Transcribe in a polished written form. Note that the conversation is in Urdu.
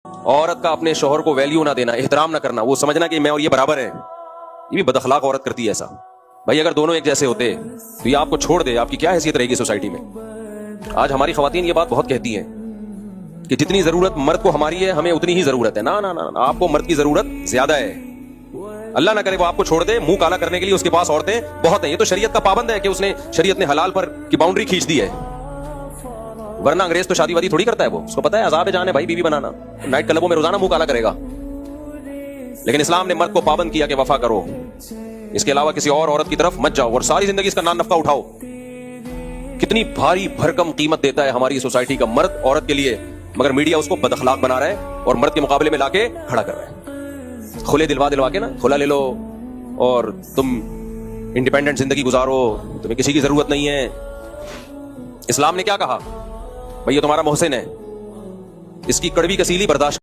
عورت کا اپنے شوہر کو ویلیو نہ دینا، احترام نہ کرنا، وہ سمجھنا کہ میں اور یہ برابر ہے، یہ بھی بد اخلاق عورت کرتی ہے ایسا۔ بھائی اگر دونوں ایک جیسے ہوتے تو یہ آپ کو چھوڑ دے، آپ کی کیا حیثیت رہے گی سوسائٹی میں؟ آج ہماری خواتین یہ بات بہت کہتی ہیں کہ جتنی ضرورت مرد کو ہماری ہے ہمیں اتنی ہی ضرورت ہے۔ نا نا نا، آپ کو مرد کی ضرورت زیادہ ہے۔ اللہ نہ کرے وہ آپ کو چھوڑ دے، منہ کالا کرنے کے لیے اس کے پاس عورتیں بہت ہیں۔ یہ تو شریعت کا پابند ہے کہ اس نے شریعت نے حلال پر کی باؤنڈری کھینچ دی ہے، ورنہ انگریز تو شادی وادی تھوڑی کرتا ہے، وہ اس کو پتا ہے عذاب جان ہے بھائی بیوی بنانا، نائٹ کلبوں میں روزانہ منہ کالا کرے گا۔ لیکن اسلام نے مرد کو پابند کیا کہ وفا کرو، اس کے علاوہ کسی اور عورت کی طرف مت جاؤ اور ساری زندگی اس کا نان نفقہ اٹھاؤ۔ کتنی بھاری بھرکم قیمت دیتا ہے ہماری سوسائٹی کا مرد عورت کے لیے، مگر میڈیا اس کو بد اخلاق بنا رہا ہے اور مرد کے مقابلے میں لا کے کھڑا کر رہا ہے۔ کھلے دلوا کے نا، کھلا لے لو اور تم انڈیپینڈنٹ زندگی گزارو، تمہیں کسی کی ضرورت نہیں ہے۔ اسلام نے کیا کہا؟ بھئی یہ تمہارا محسن ہے، اس کی کڑوی کسیلی برداشت